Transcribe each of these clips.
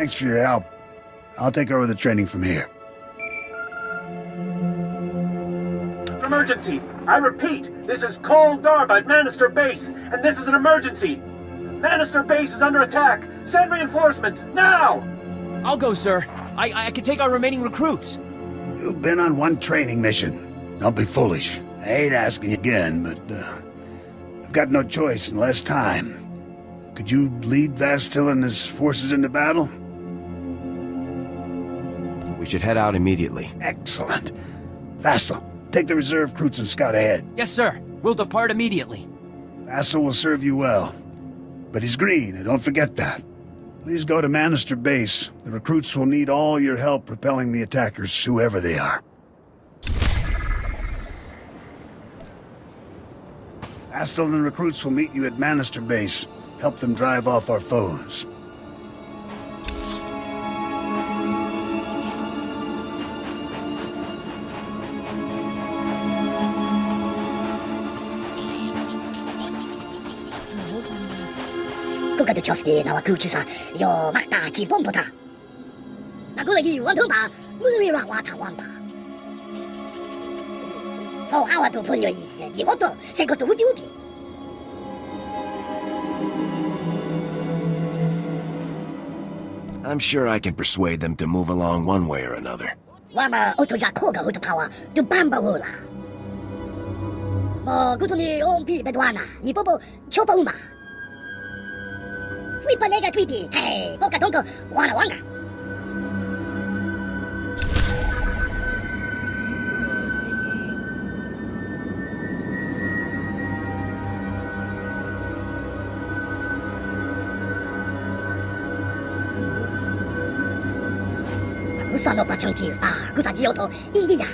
Thanks for your help. I'll take over the training from here. Emergency! I repeat, this is Cole Darba at Manister Base, and this is an emergency! Manister Base is under attack! Send reinforcements, now! I'll go, sir. I can take our remaining recruits. You've been on one training mission. Don't be foolish. I hate asking you again, but, I've got no choice and less time. Could you lead Vastil and his forces into battle? We should head out immediately. Excellent. Vastil, take the reserve recruits and scout ahead. Yes, sir. We'll depart immediately. Vastil will serve you well. But he's green, and don't forget that. Please go to Manister Base. The recruits will need all your help repelling the attackers, whoever they are. Vastil and the recruits will meet you at Manister Base. Help them drive off our foes. Kuka tu chosti na wakuchusa yo makta chi pompota. Na kula ki wantumba mulwi ra wata wamba. Fo hawa tu punyo is di moto se ko tu upi upi. I'm sure I can persuade them to move along one way or another. Wama otoja koga uta power tu bamba wula. Mo gutuli ompi bedwana ni popo chopa uma. Fui panega tweety, hey, boca donko, wana wanga. Usano pachonki fa, guta jioto, India.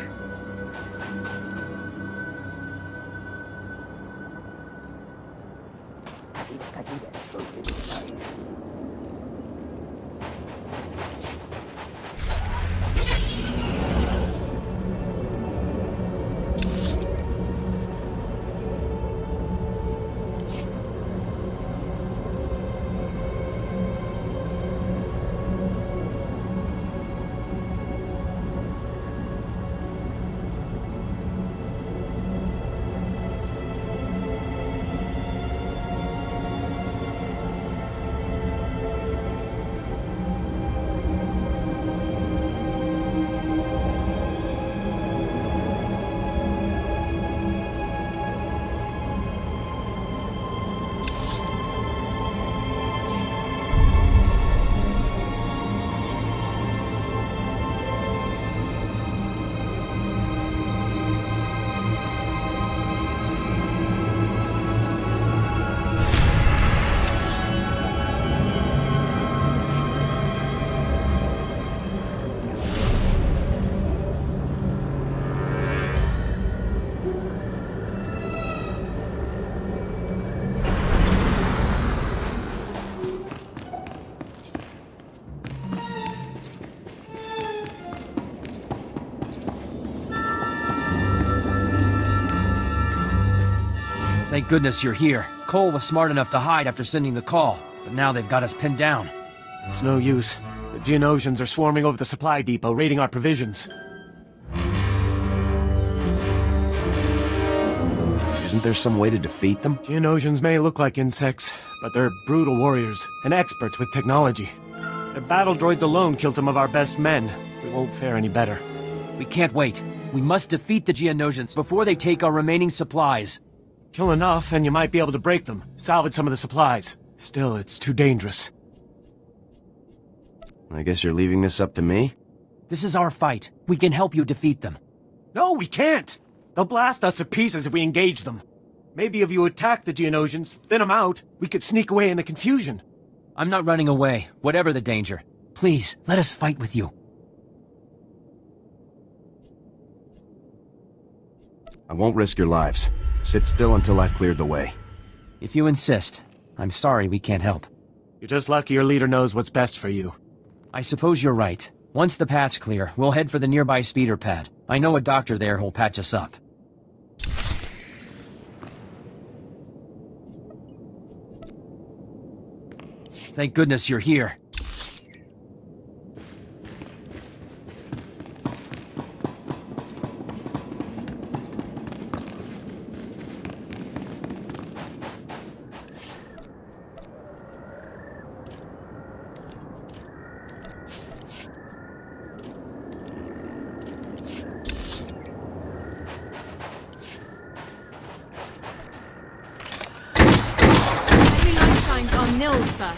Thank goodness you're here. Cole was smart enough to hide after sending the call, but now they've got us pinned down. It's no use. The Geonosians are swarming over the supply depot, raiding our provisions. Isn't there some way to defeat them? Geonosians may look like insects, but they're brutal warriors and experts with technology. Their battle droids alone killed some of our best men. We won't fare any better. We can't wait. We must defeat the Geonosians before they take our remaining supplies. Kill enough, and you might be able to break them, salvage some of the supplies. Still, it's too dangerous. I guess you're leaving this up to me? This is our fight. We can help you defeat them. No, we can't! They'll blast us to pieces if we engage them. Maybe if you attack the Geonosians, thin them out, we could sneak away in the confusion. I'm not running away, whatever the danger. Please, let us fight with you. I won't risk your lives. Sit still until I've cleared the way. If you insist. I'm sorry we can't help. You're just lucky your leader knows what's best for you. I suppose you're right. Once the path's clear, we'll head for the nearby speeder pad. I know a doctor there who'll patch us up. Thank goodness you're here. nil, sir.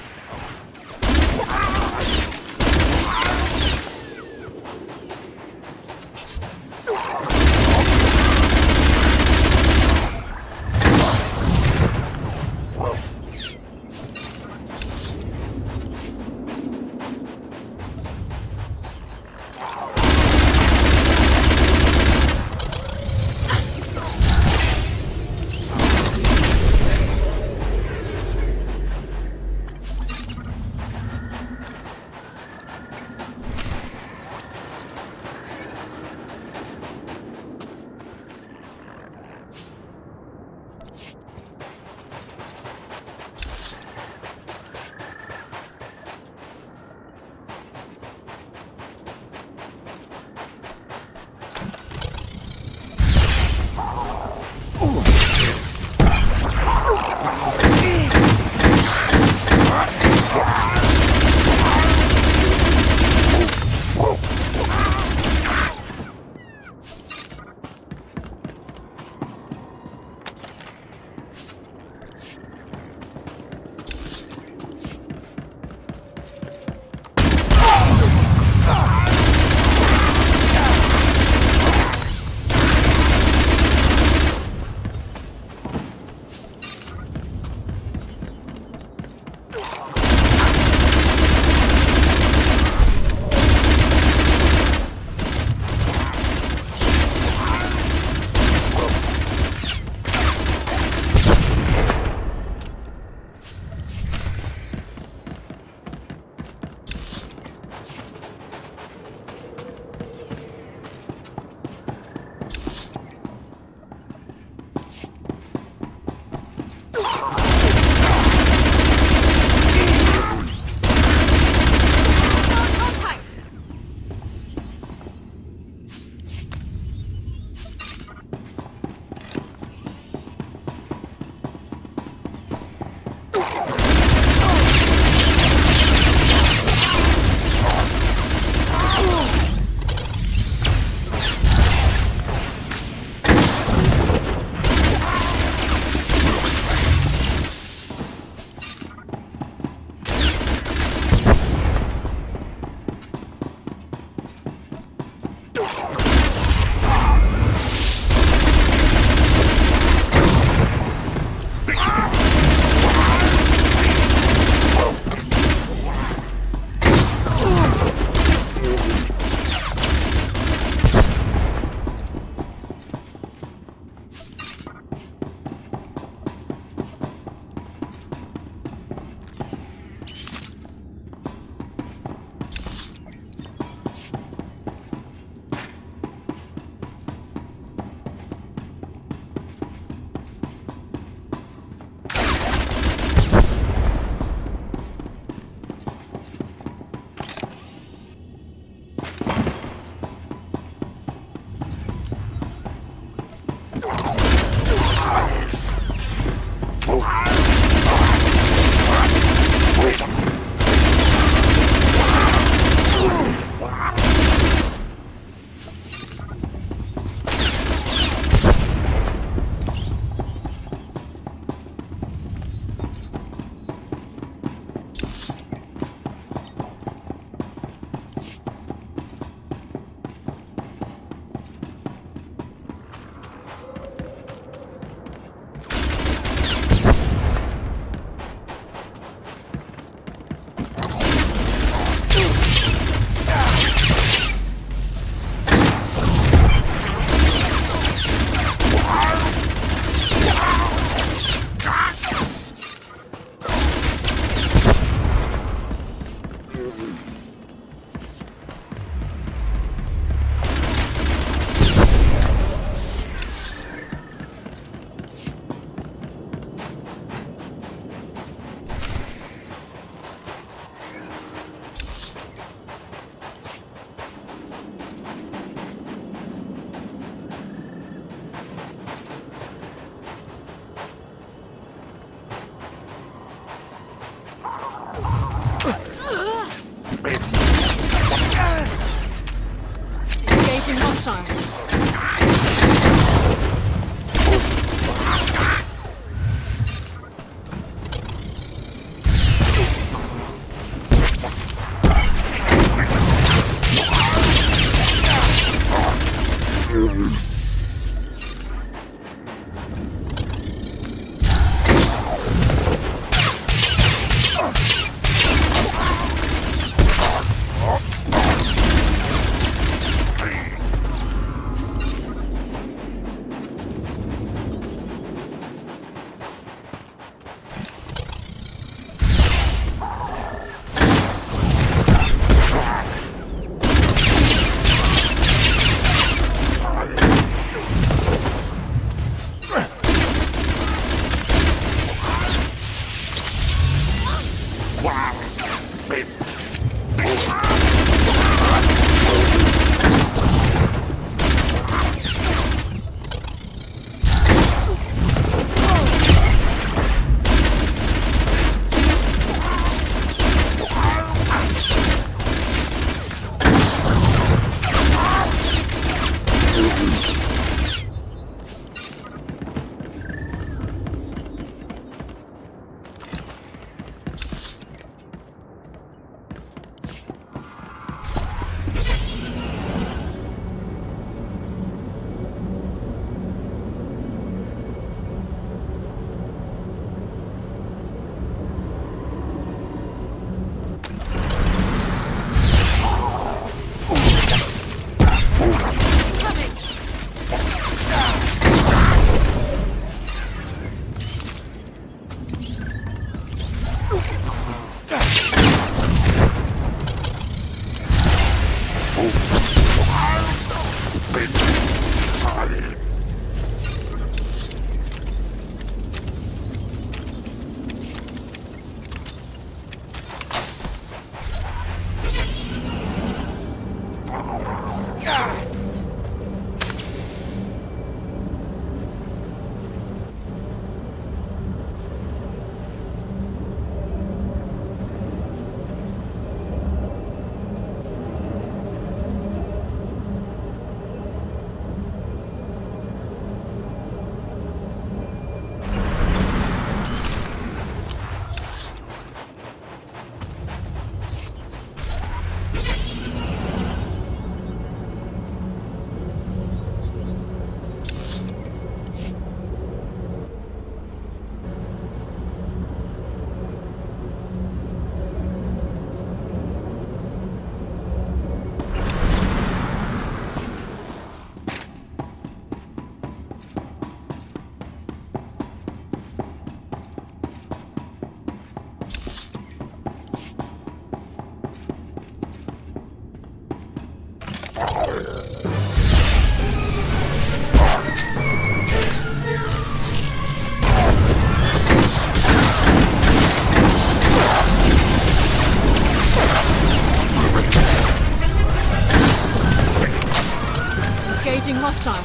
Engaging hostile.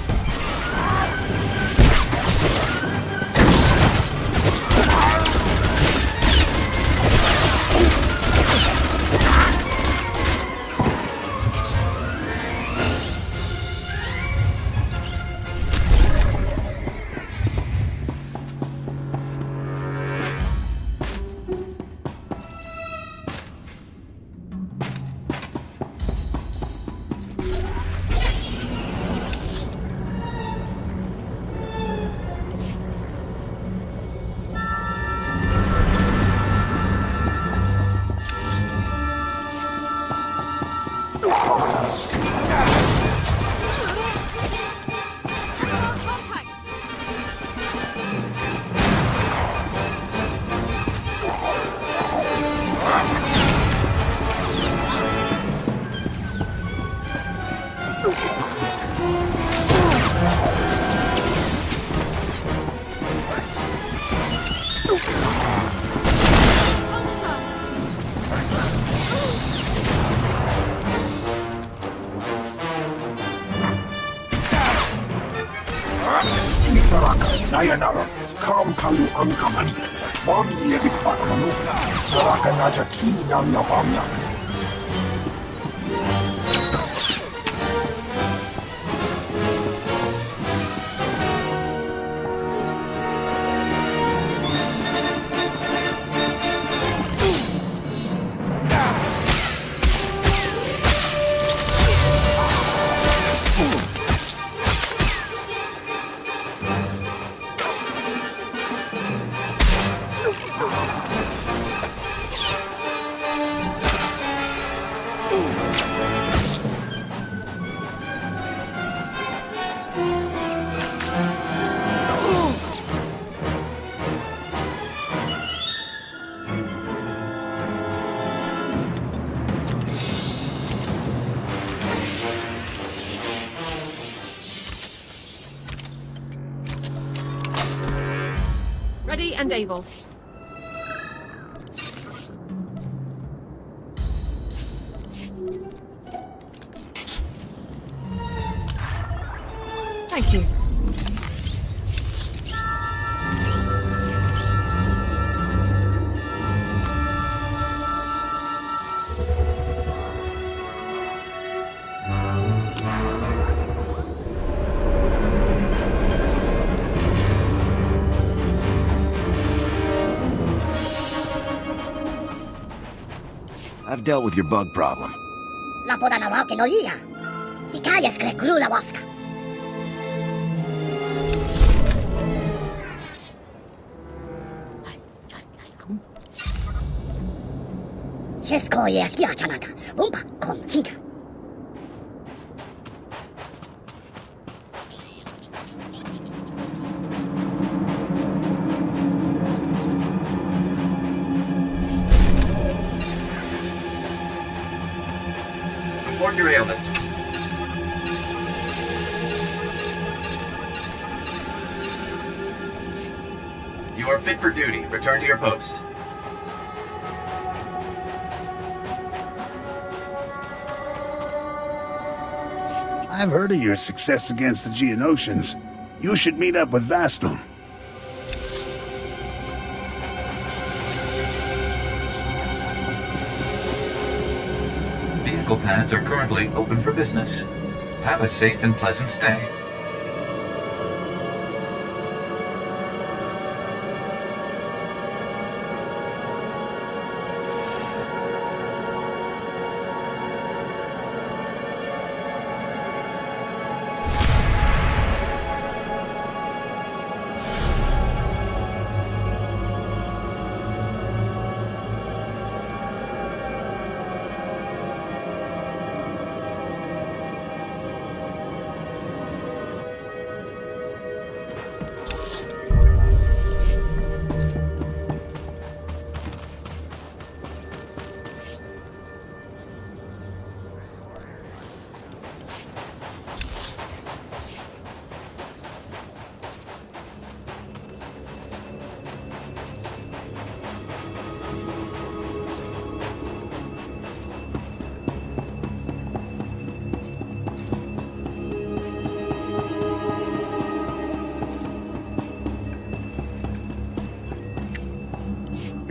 Nayanara, kam kalu ang kamani. Mami yagit pa kamano. Saraka na siya kinang napamya. Ready and able. Thank you. I've dealt with your bug problem. La podana wauke no lia. Ti calles cre crula wasca. Chesko ye skia chanaka. Bumpa con chinga. report your ailments. You are fit for duty. Return to your post. I've heard of your success against the Geonosians. You should meet up with Vastal. Vehicle pads are currently open for business. Have a safe and pleasant stay.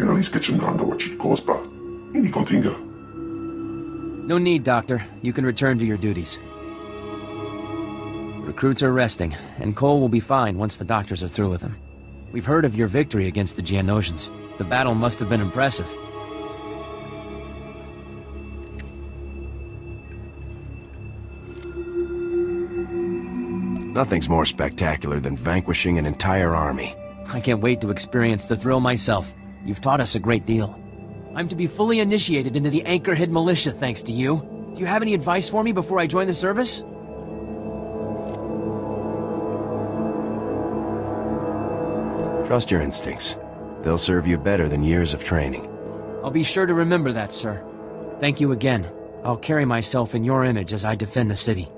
Jön a lisketšenanda watchit kospa. Ini kontinga. No need, Doctor. You can return to your duties. Recruits are resting, and Cole will be fine once the doctors are through with him. We've heard of your victory against the Geonosians. The battle must have been impressive. Nothing's more spectacular than vanquishing an entire army. I can't wait to experience the thrill myself. You've taught us a great deal. I'm to be fully initiated into the Anchorhead Militia thanks to you. Do you have any advice for me before I join the service? Trust your instincts. They'll serve you better than years of training. I'll be sure to remember that, sir. Thank you again. I'll carry myself in your image as I defend the city.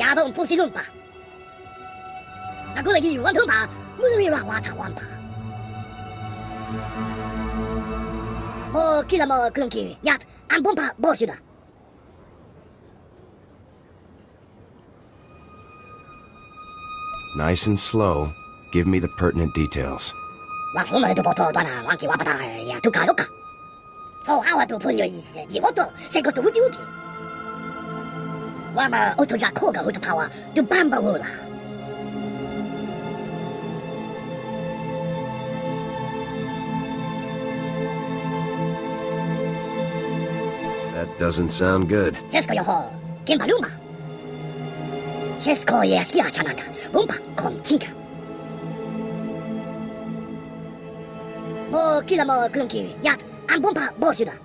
Yabon Pusilumpa. Agulagi Wantumpa, Mulira Watawampa. Mo Kilamo Klunki, Yat, and Bumpa Boshuda. Nice and slow. Give me the pertinent details. Wafuma to Boto, Dana, Wanki Wapata, Yatuka Luka. So how to put your is Yoto, Sekoto Wupi. Wama Otoja Koga with the power to Bambawula. That doesn't sound good. Chesko Yoho, Kimbaluma. Chesko Yaskia Chanata, Bumpa, Kom Chinka. Mo Kilamo Klunki, Yat, and Bumpa Boshuda.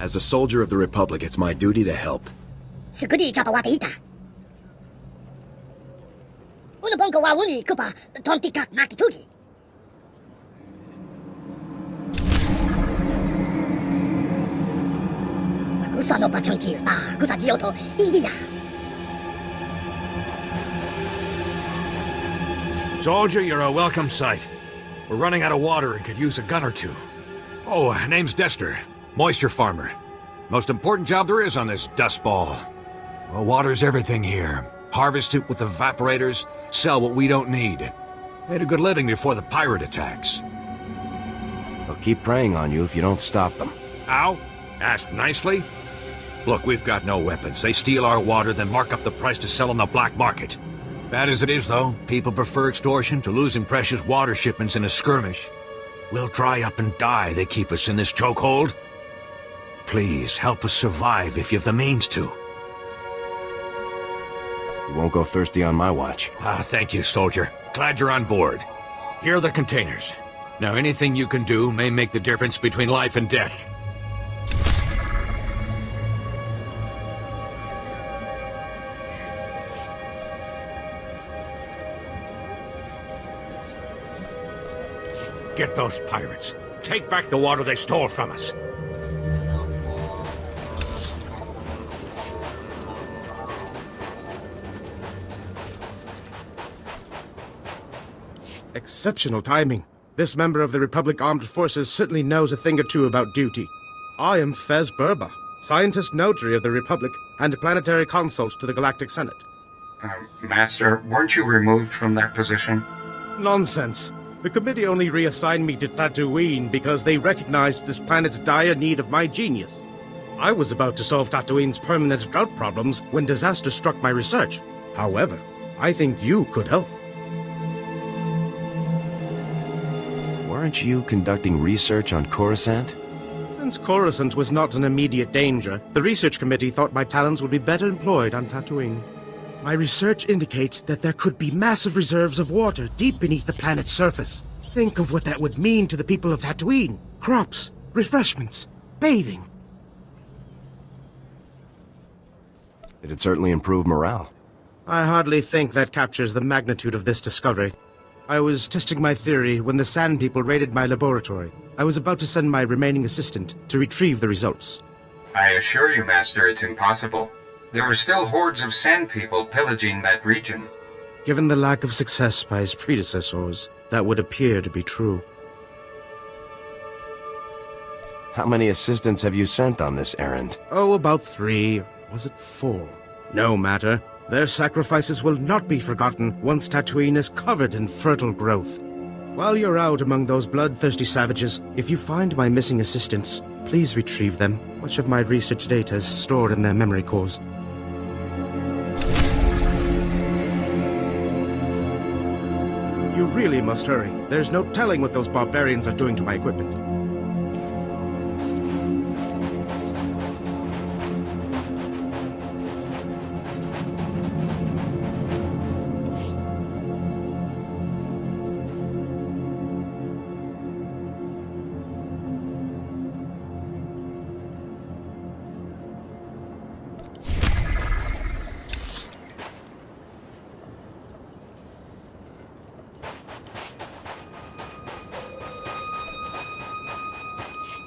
As a soldier of the Republic, it's my duty to help. Sukudi Chapawatita. Unabongo Wawuni Kupa, Tontika Makituki. Usano Pachonki, Kutajioto, India. Soldier, you're a welcome sight. We're running out of water and could use a gun or two. Oh, name's Dester. Moisture farmer. Most important job there is on this dust ball. Well, water's everything here. Harvest it with evaporators, sell what we don't need. Made a good living before the pirate attacks. They'll keep preying on you if you don't stop them. How? Ask nicely? Look, we've got no weapons. They steal our water, then mark up the price to sell on the black market. Bad as it is, though, people prefer extortion to losing precious water shipments in a skirmish. We'll dry up and die, they keep us in this chokehold. Please, help us survive if you have the means to. You won't go thirsty on my watch. Thank you, soldier. Glad you're on board. Here are the containers. Now, anything you can do may make the difference between life and death. Get those pirates. Take back the water they stole from us. Exceptional timing. This member of the Republic Armed Forces certainly knows a thing or two about duty. I am Fez Burba, Scientist Notary of the Republic and Planetary Consult to the Galactic Senate. Master, weren't you removed from that position? Nonsense. The committee only reassigned me to Tatooine because they recognized this planet's dire need of my genius. I was about to solve Tatooine's permanent drought problems when disaster struck my research. However, I think you could help. Weren't you conducting research on Coruscant? Since Coruscant was not an immediate danger, the research committee thought my talents would be better employed on Tatooine. My research indicates that there could be massive reserves of water deep beneath the planet's surface. Think of what that would mean to the people of Tatooine. Crops, refreshments, bathing. It'd certainly improve morale. I hardly think that captures the magnitude of this discovery. I was testing my theory when the Sand People raided my laboratory. I was about to send my remaining assistant to retrieve the results. I assure you, Master, it's impossible. There are still hordes of Sand People pillaging that region. Given the lack of success by his predecessors, that would appear to be true. How many assistants have you sent on this errand? Oh, about 3. Was it 4? No matter. Their sacrifices will not be forgotten once Tatooine is covered in fertile growth. While you're out among those bloodthirsty savages, if you find my missing assistants, please retrieve them. Much of my research data is stored in their memory cores. You really must hurry. There's no telling what those barbarians are doing to my equipment.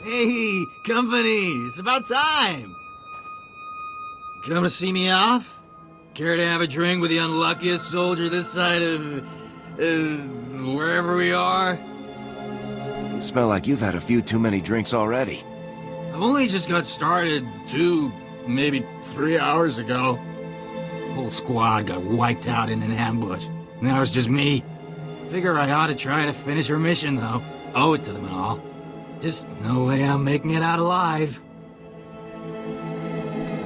Hey, company! It's about time! Come to see me off? Care to have a drink with the unluckiest soldier this side of... wherever we are? You smell like you've had a few too many drinks already. I've only just got started 2, maybe 3 hours ago. Whole squad got wiped out in an ambush. Now it's just me. Figure I ought to try to finish our mission, though. Owe it to them and all. Just no way I'm making it out alive.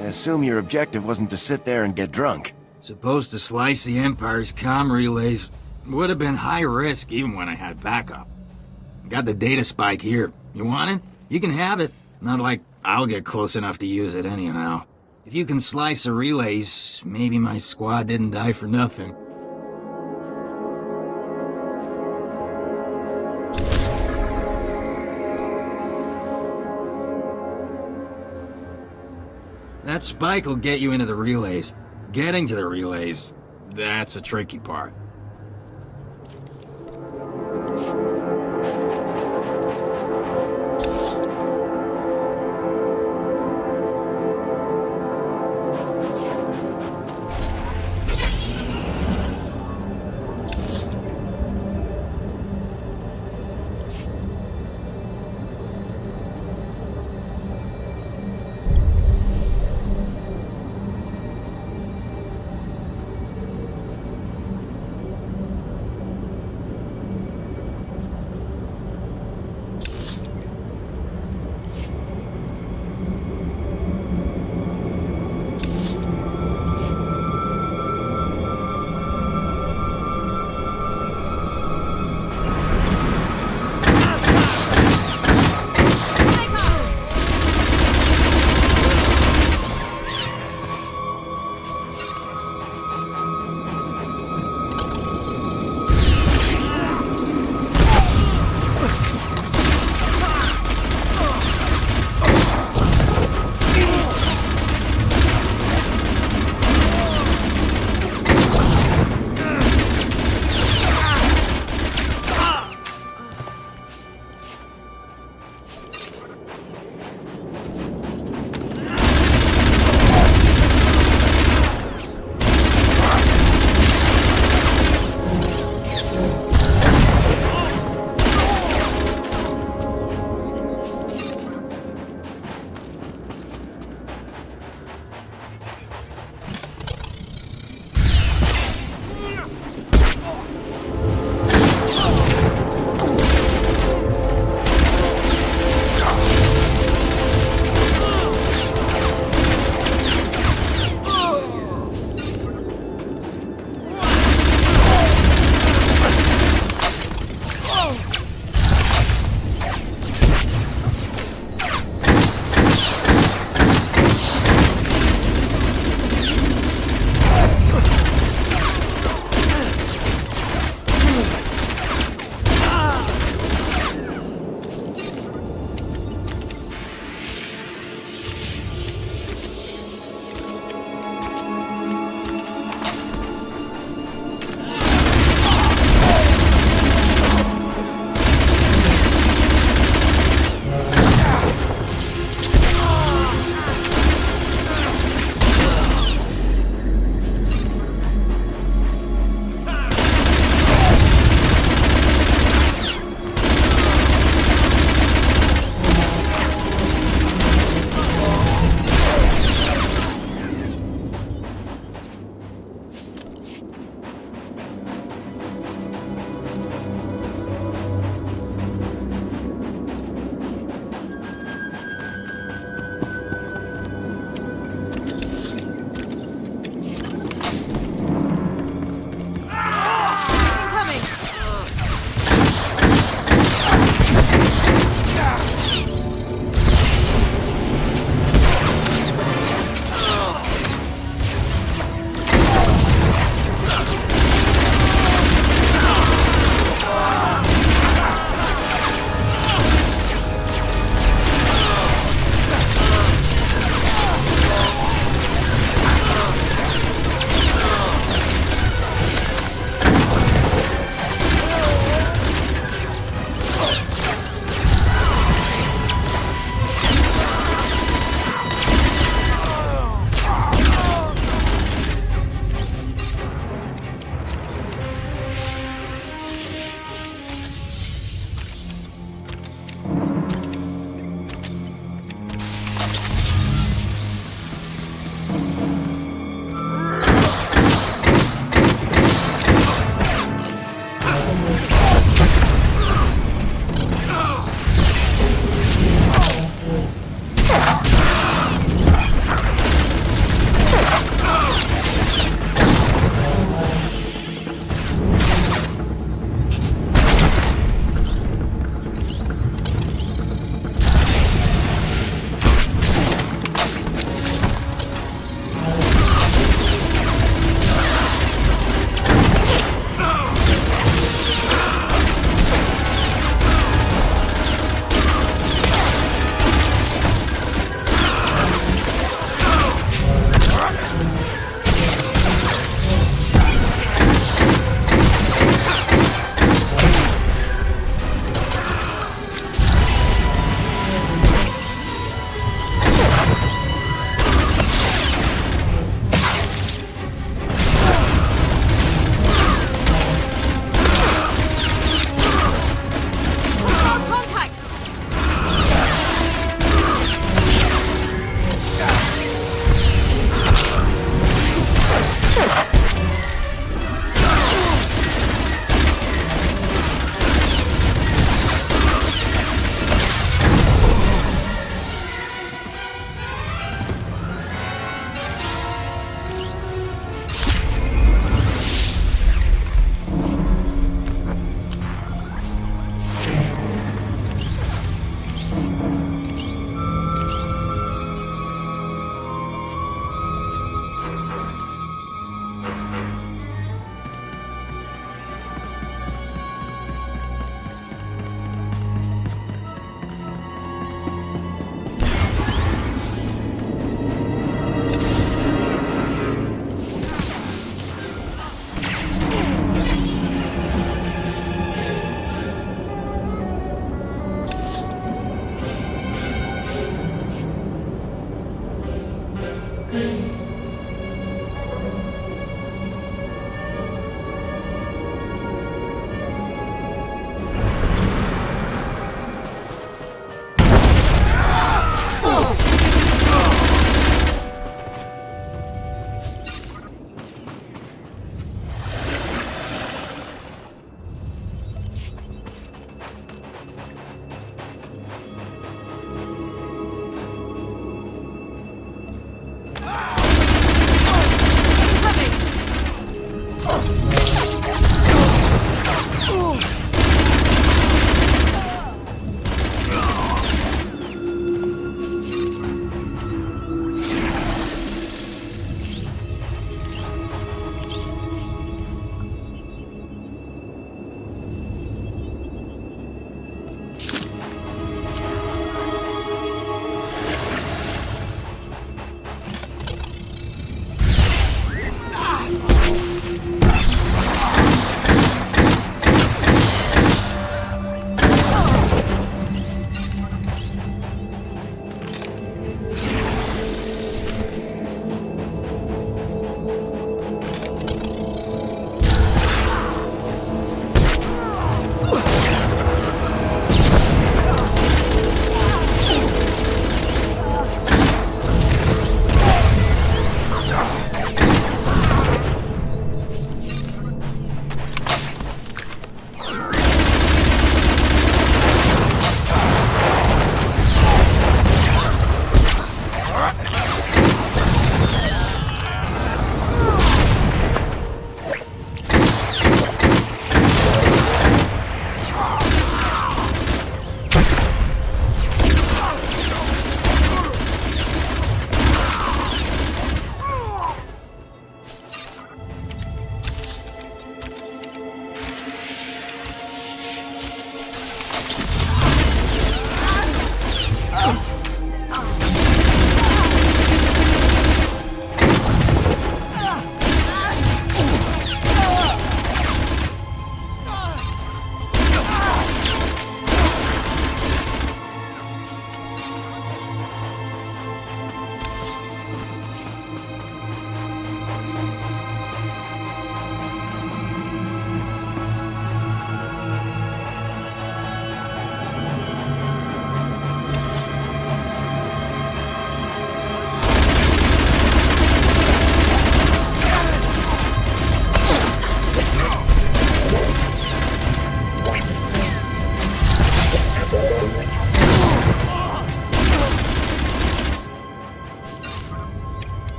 I assume your objective wasn't to sit there and get drunk. Supposed to slice the Empire's comm relays. Would have been high risk even when I had backup. Got the data spike here. You want it? You can have it. Not like I'll get close enough to use it anyhow. If you can slice the relays, maybe my squad didn't die for nothing. That spike will get you into the relays. Getting to the relays, that's a tricky part.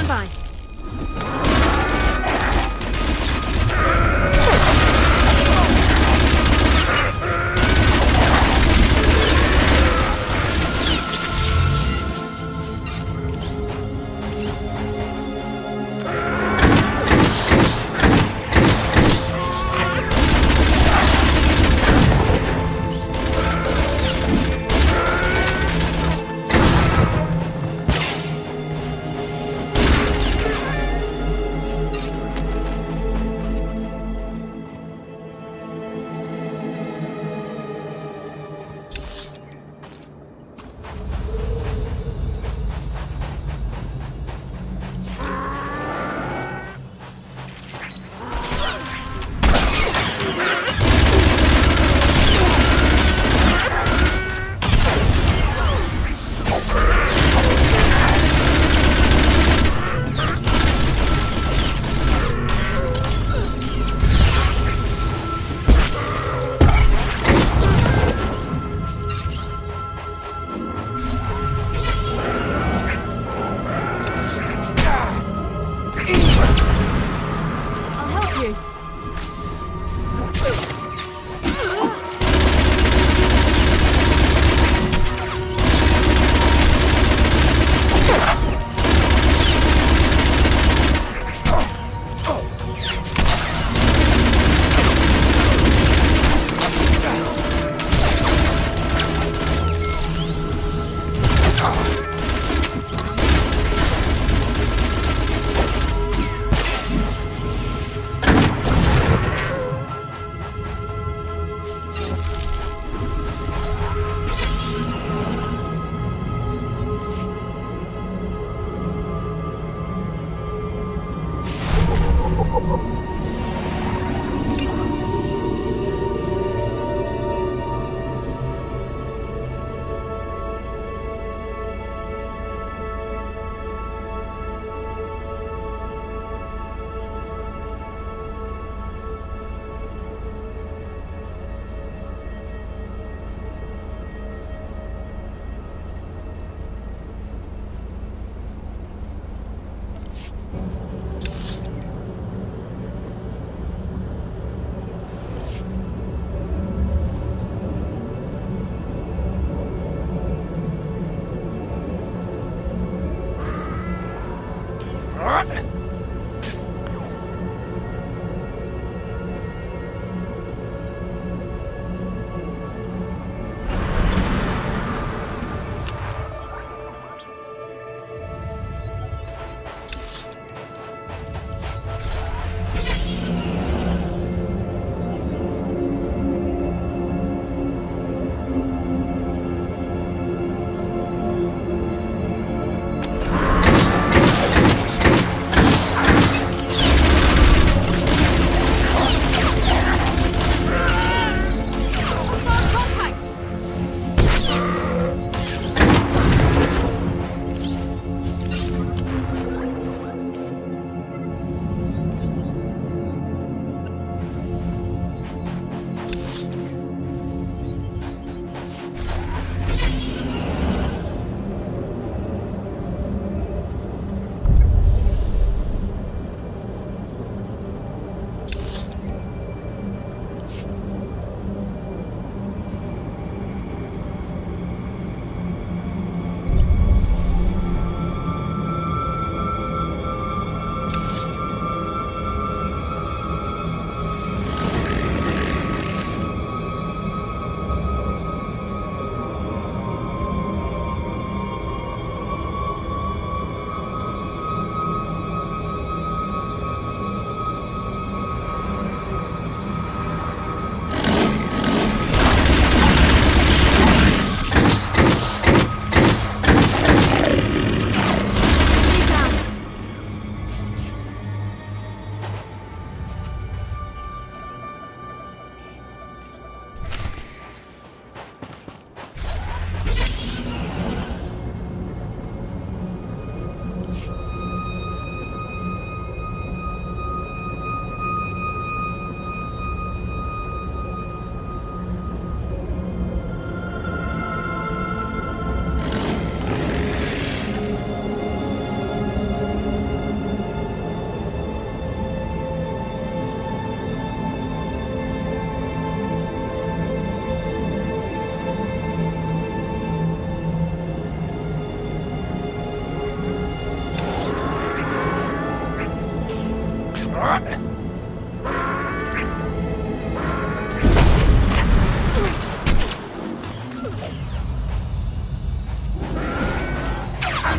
Stand by.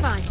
Fine.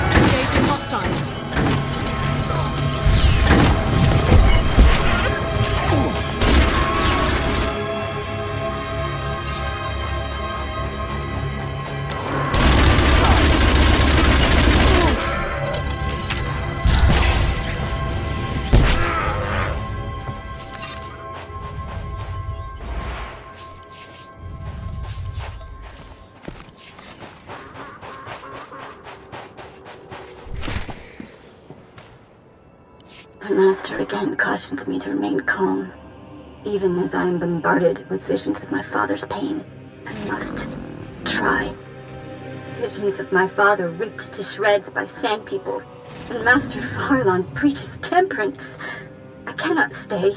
Engaging hostile. My master again cautions me to remain calm, even as I am bombarded with visions of my father's pain. I must try. Visions of my father ripped to shreds by sand people, and Master Farlon preaches temperance. I cannot stay,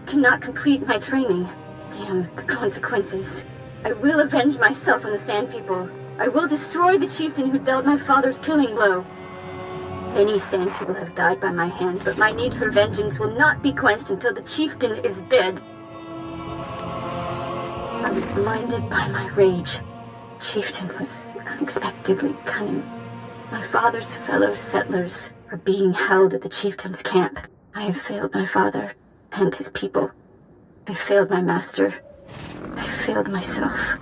cannot complete my training. Damn the consequences. I will avenge myself on the sand people. I will destroy the chieftain who dealt my father's killing blow. Many sand people have died by my hand, but my need for vengeance will not be quenched until the chieftain is dead. I was blinded by my rage. Chieftain was unexpectedly cunning. My father's fellow settlers are being held at the chieftain's camp. I have failed my father and his people. I failed my master. I failed myself.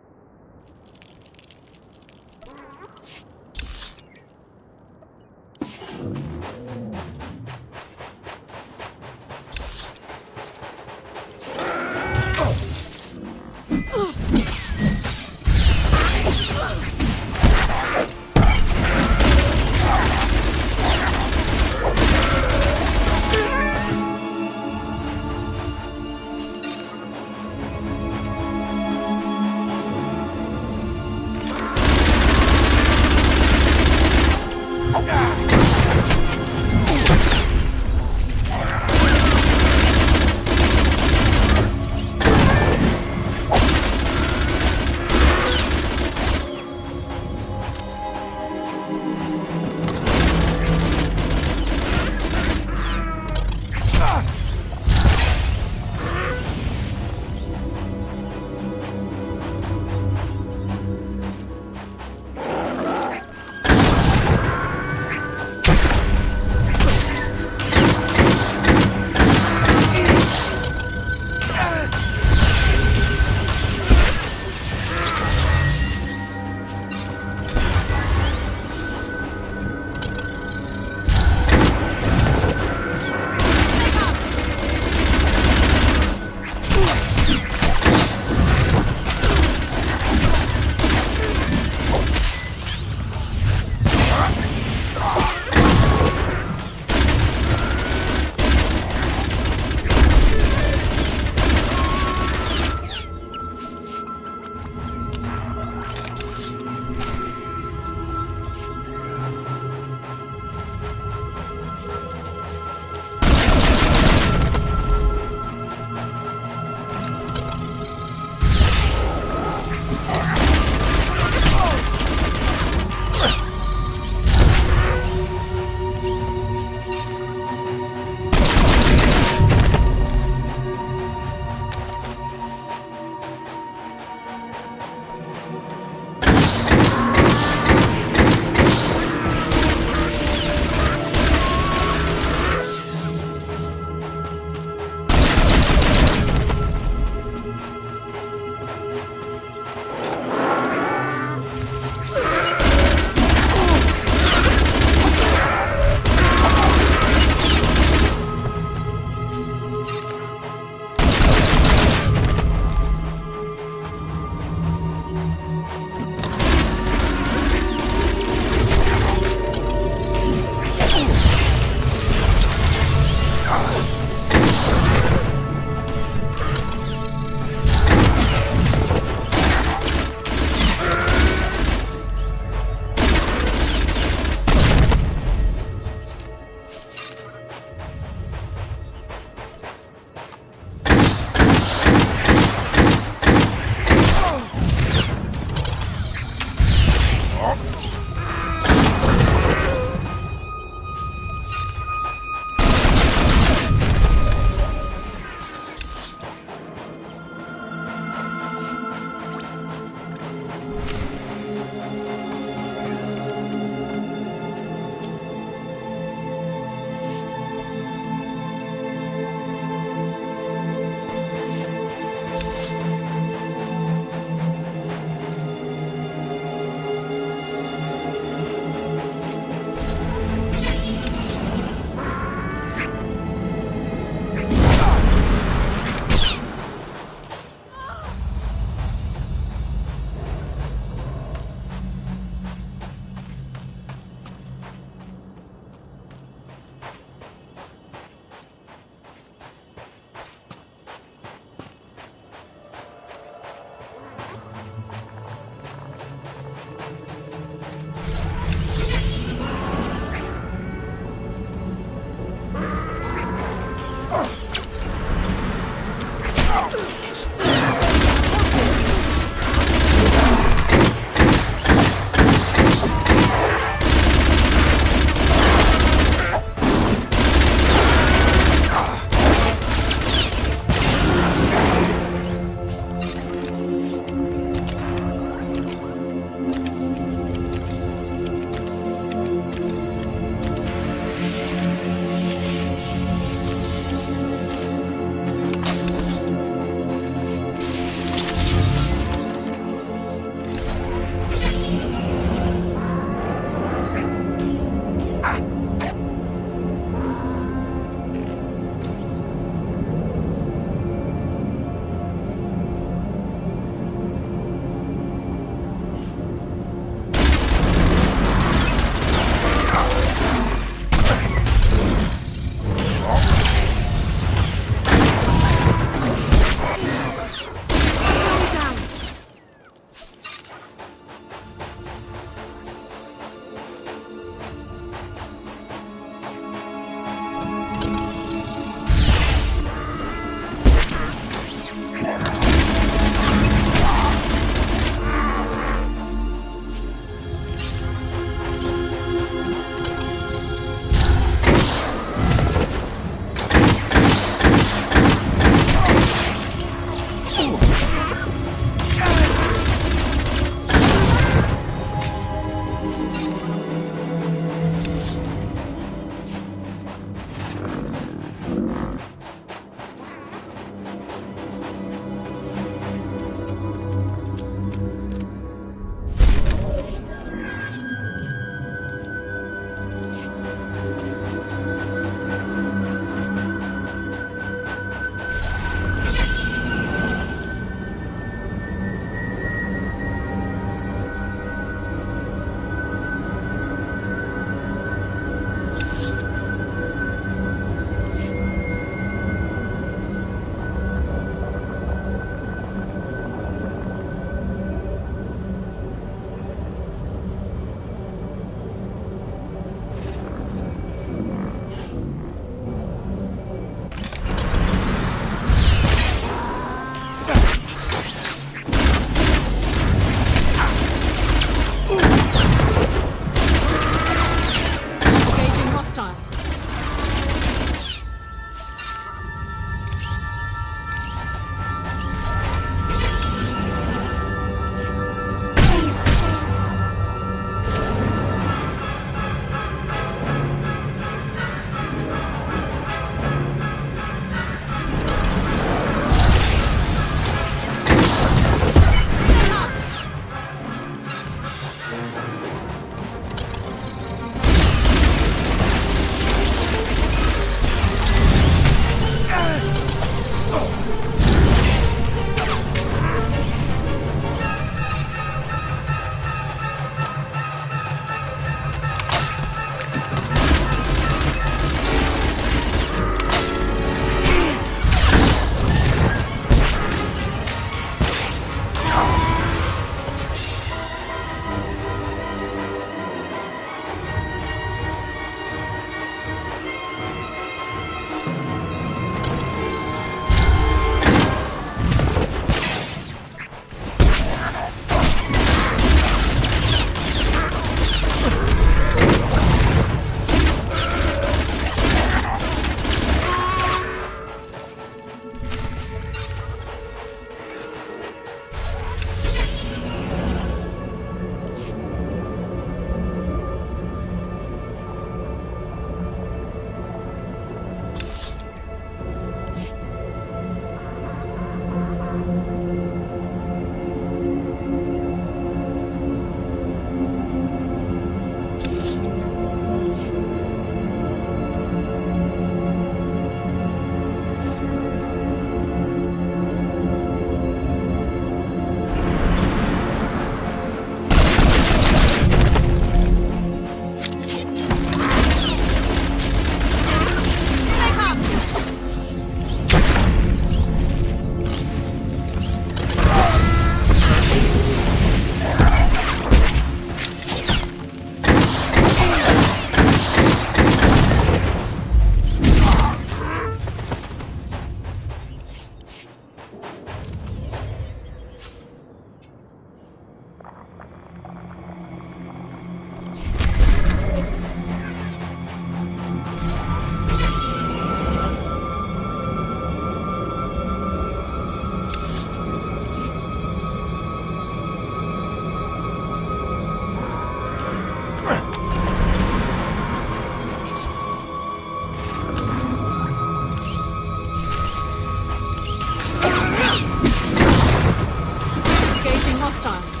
hostile.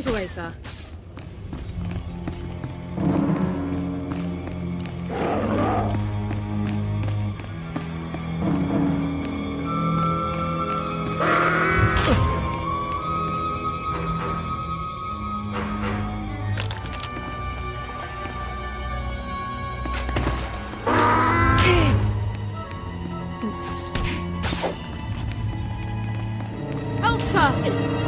Right away, sir. Help, sir!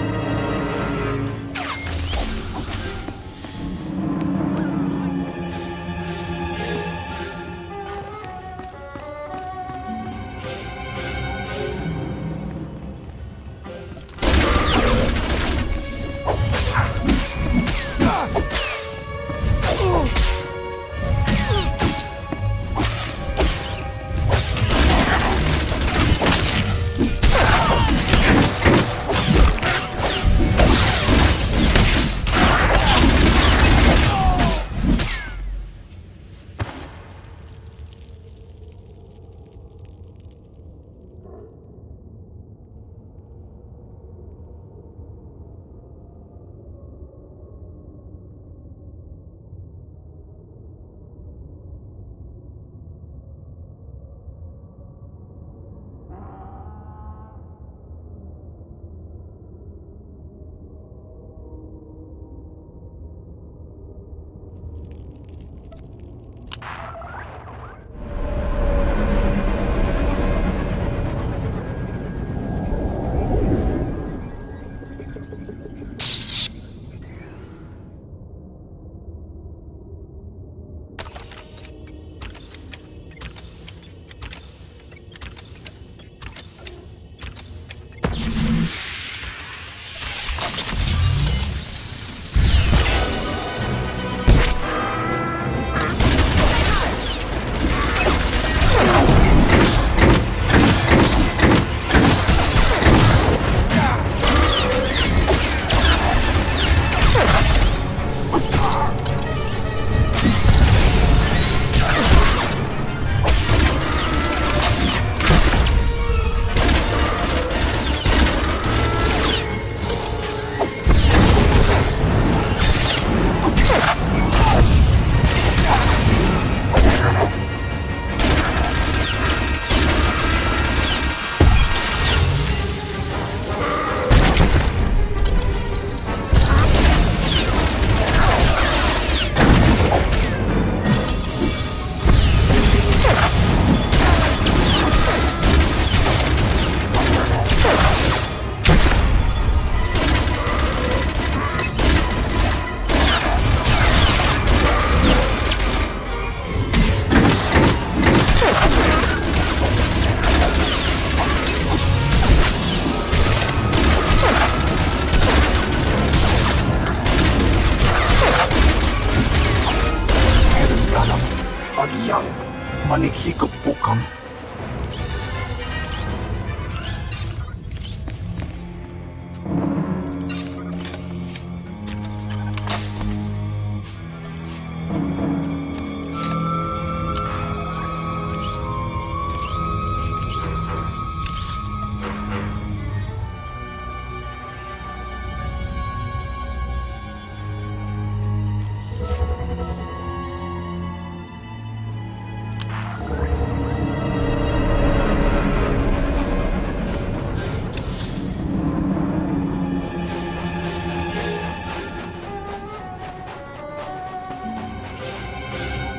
Agiang, manihikap po kami.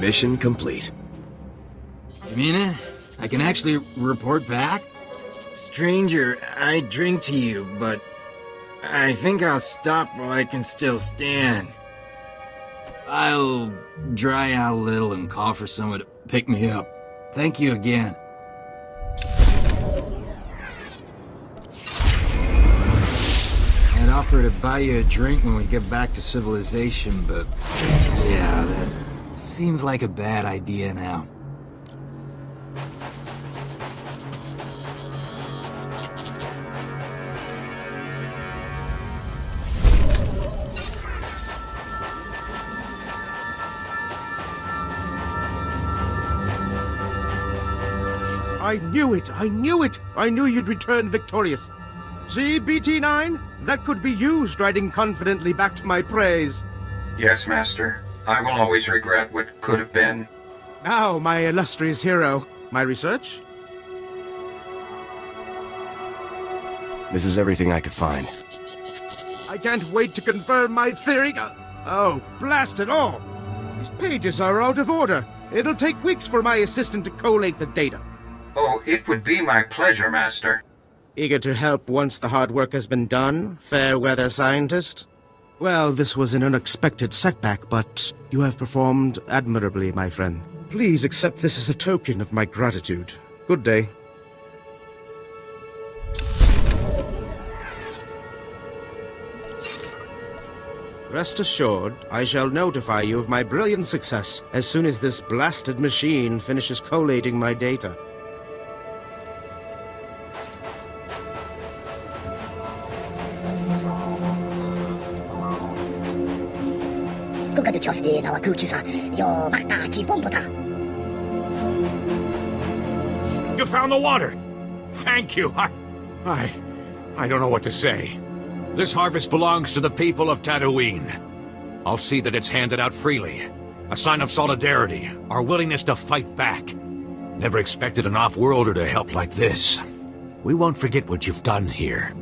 Mission complete. You mean it? I can actually report back? Stranger, I drink to you, but I think I'll stop while I can still stand. I'll dry out a little and call for someone to pick me up. Thank you again. I'd offer to buy you a drink when we get back to civilization, but yeah, that seems like a bad idea now. I knew it! I knew it! I knew you'd return victorious. See, BT-9? That could be you striding confidently back to my praise. Yes, Master. I will always regret what could have been. Now, my illustrious hero, my research? This is everything I could find. I can't wait to confirm my theory. Oh, blast it all! These pages are out of order. It'll take weeks for my assistant to collate the data. Oh, it would be my pleasure, Master. Eager to help once the hard work has been done, fair weather scientist? Well, this was an unexpected setback, but you have performed admirably, my friend. Please accept this as a token of my gratitude. Good day. Rest assured, I shall notify you of my brilliant success as soon as this blasted machine finishes collating my data. You found the water! Thank you. I don't know what to say. This harvest belongs to the people of Tatooine. I'll see that it's handed out freely. A sign of solidarity, our willingness to fight back. Never expected an off-worlder to help like this. We won't forget what you've done here.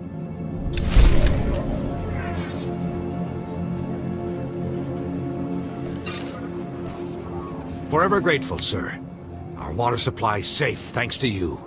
Forever grateful, sir. Our water supply's safe thanks to you.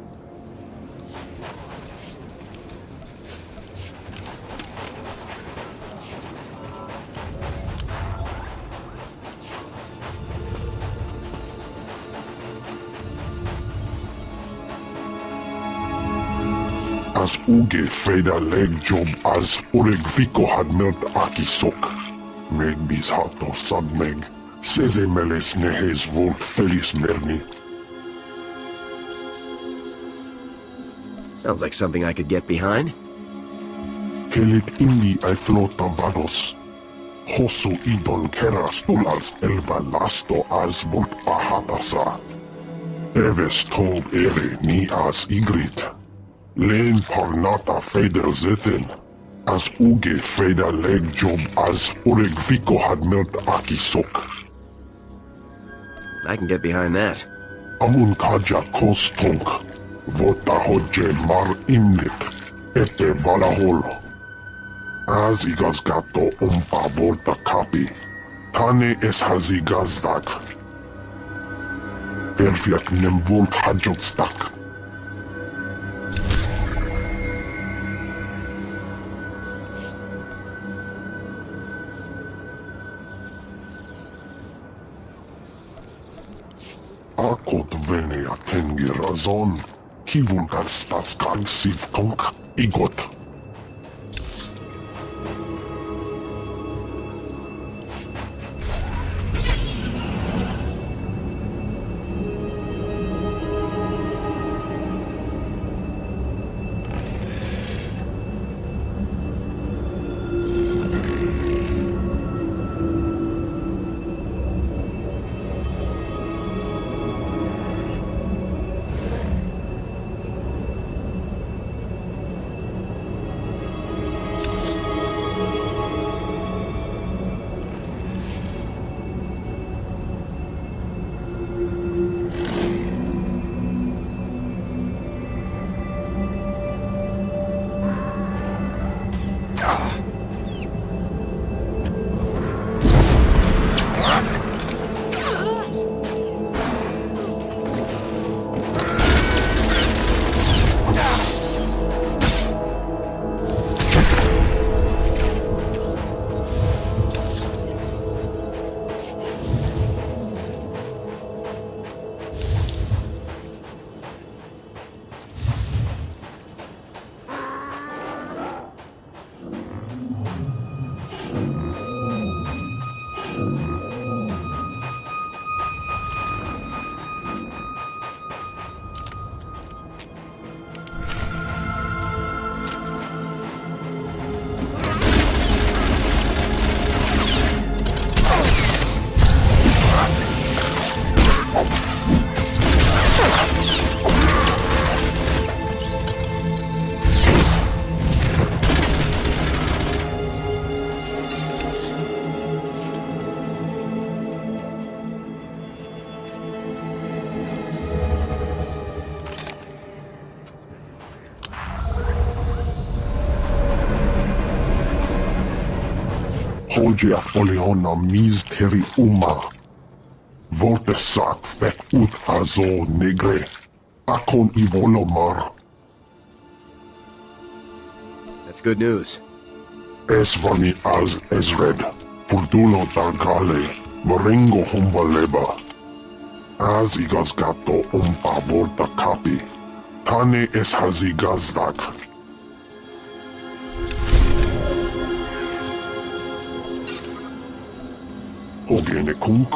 As uge feida leg job as oreg viko had melt akisok. Meg bis hato sadmeg. Seze meles nehes volt felis merni. Sounds like something I could get behind. Kelik indi I flota vados. Hosu idon keras tulals elva lasto as volt ahatasa. Eves tog ere ni as igrit. Len parnata feder zeten. As uge feda leg job as oreg viko had melt akisok. I can get behind that. Amun kaja kostonk. Vota hodje mar imlit. Ete valahol. Az igaz gato umpa volta kapi. Tane es hazi gazdak. Perfect nem volt hajot stak. Akot venea tengirazon, kivulgar staskan sivtonk igot. Volgia foliona misteri uma. Voltesac fec ut azo negre. Akon ivolomar. That's good news. Esvani az Ezred. Furdulo dargale. Moringo humbaleba. Az igazgato volta kapi. Tane es hazigazdak. Ogene kunk.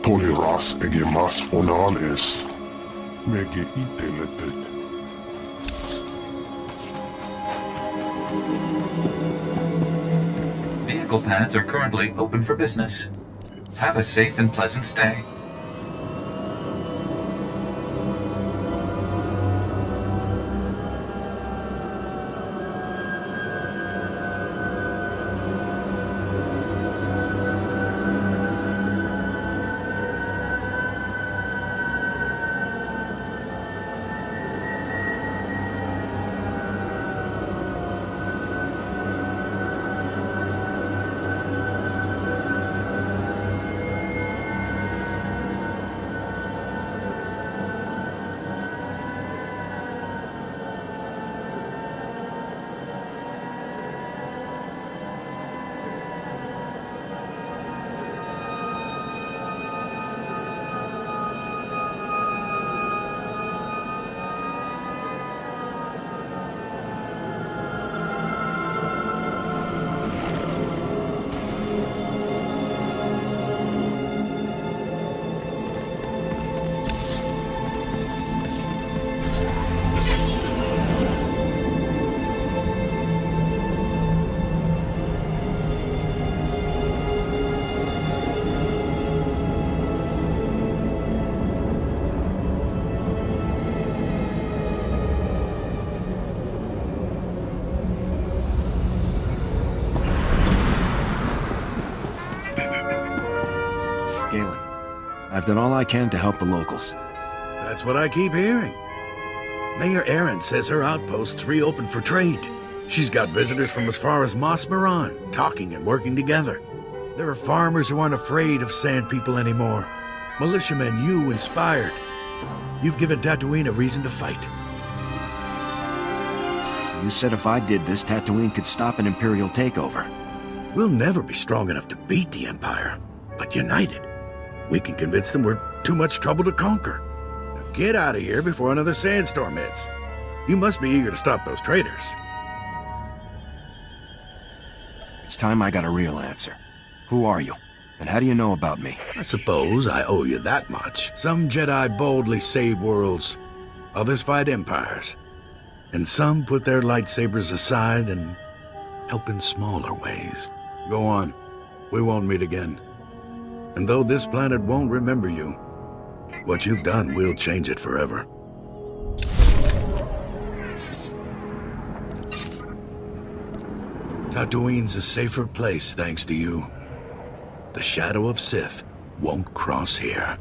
Toleras ege mas fonales. Mege iteletet. Vehicle pads are currently open for business. Have a safe and pleasant stay. Galen, I've done all I can to help the locals. That's what I keep hearing. Mayor Erin says her outpost's reopened for trade. She's got visitors from as far as Mos Maran, talking and working together. There are farmers who aren't afraid of Sand People anymore. Militiamen you inspired. You've given Tatooine a reason to fight. You said if I did this, Tatooine could stop an Imperial takeover. We'll never be strong enough to beat the Empire, but united, we can convince them we're too much trouble to conquer. Now get out of here before another sandstorm hits. You must be eager to stop those traitors. It's time I got a real answer. Who are you? And how do you know about me? I suppose I owe you that much. Some Jedi boldly save worlds. Others fight empires. And some put their lightsabers aside and help in smaller ways. Go on. We won't meet again. And though this planet won't remember you, what you've done will change it forever. Tatooine's a safer place thanks to you. The shadow of Sith won't cross here.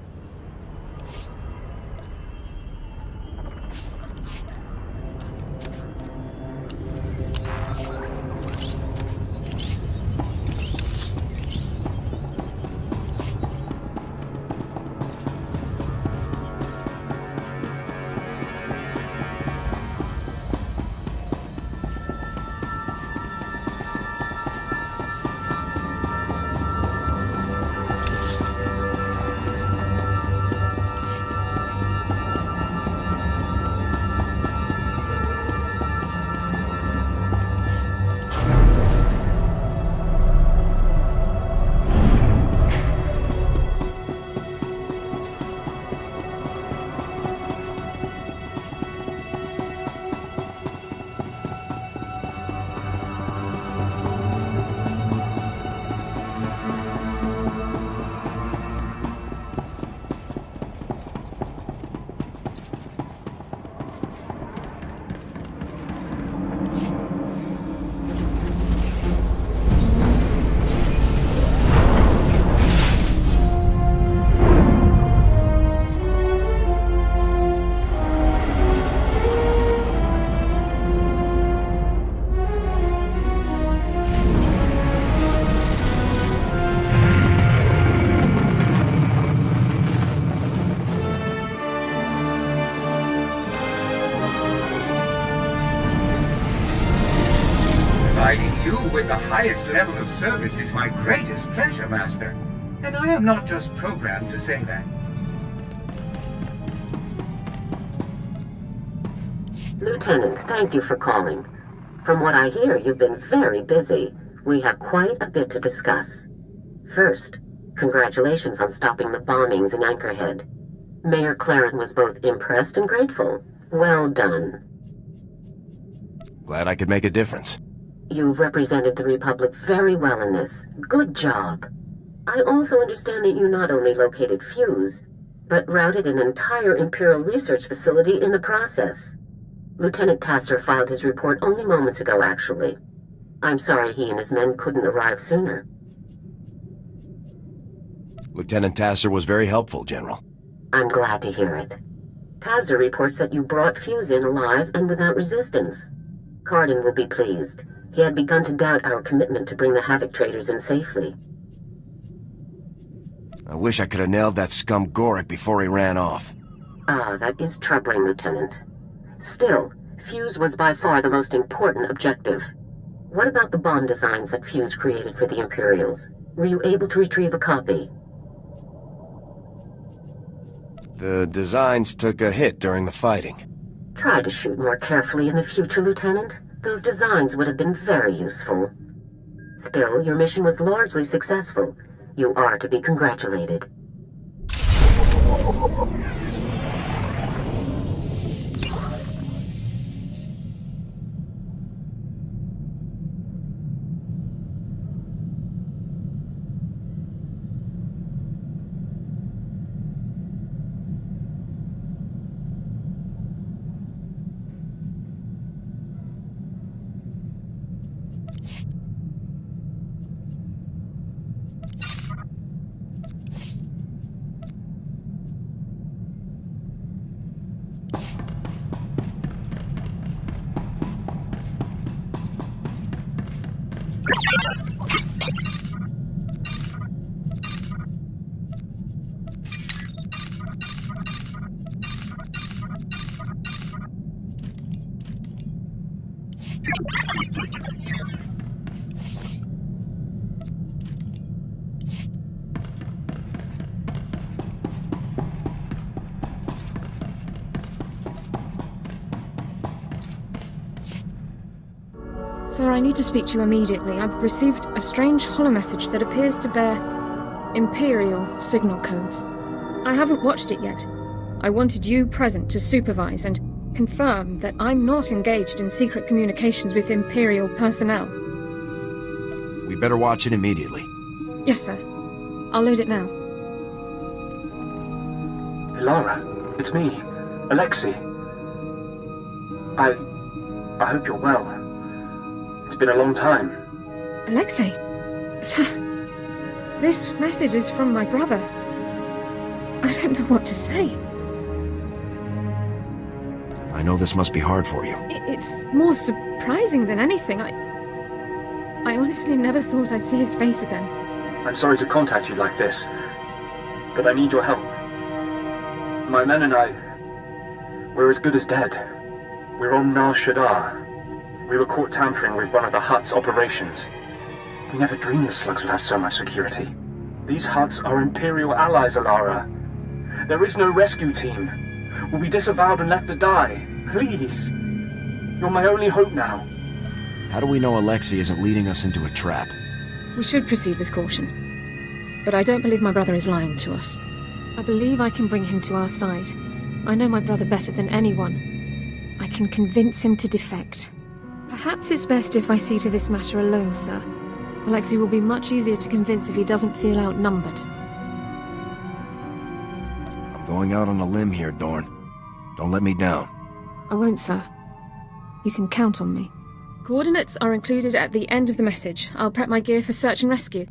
with the highest level of service is my greatest pleasure, Master. And I am not just programmed to say that. Lieutenant, thank you for calling. From what I hear, you've been very busy. We have quite a bit to discuss. First, congratulations on stopping the bombings in Anchorhead. Mayor Claren was both impressed and grateful. Well done. Glad I could make a difference. You've represented the Republic very well in this. Good job. I also understand that you not only located Fuse, but routed an entire Imperial research facility in the process. Lieutenant Tasser filed his report only moments ago, actually. I'm sorry he and his men couldn't arrive sooner. Lieutenant Tasser was very helpful, General. I'm glad to hear it. Tasser reports that you brought Fuse in alive and without resistance. Cardin will be pleased. He had begun to doubt our commitment to bring the Havoc traders in safely. I wish I could have nailed that scum Gorik before he ran off. Ah, that is troubling, Lieutenant. Still, Fuse was by far the most important objective. What about the bomb designs that Fuse created for the Imperials? Were you able to retrieve a copy? The designs took a hit during the fighting. Try to shoot more carefully in the future, Lieutenant. Those designs would have been very useful. Still, your mission was largely successful. You are to be congratulated. Sir, I need to speak to you immediately. I've received a strange holomessage that appears to bear Imperial signal codes. I haven't watched it yet. I wanted you present to supervise and confirm that I'm not engaged in secret communications with Imperial personnel. We better watch it immediately. Yes, sir. I'll load it now. Ilara, it's me, Alexei. I hope you're well. It's been a long time. Alexei? Sir, this message is from my brother. I don't know what to say. I know this must be hard for you. It's more surprising than anything. I honestly never thought I'd see his face again. I'm sorry to contact you like this, but I need your help. My men and I, we're as good as dead. We're on Nar Shaddaa. We were caught tampering with one of the Hutt's operations. We never dreamed the slugs would have so much security. These Hutts are Imperial allies, Ilara. There is no rescue team. We'll be disavowed and left to die. Please. You're my only hope now. How do we know Alexei isn't leading us into a trap? We should proceed with caution. But I don't believe my brother is lying to us. I believe I can bring him to our side. I know my brother better than anyone. I can convince him to defect. Perhaps it's best if I see to this matter alone, sir. Alexei will be much easier to convince if he doesn't feel outnumbered. I'm going out on a limb here, Dorn. Don't let me down. I won't, sir. You can count on me. Coordinates are included at the end of the message. I'll prep my gear for search and rescue.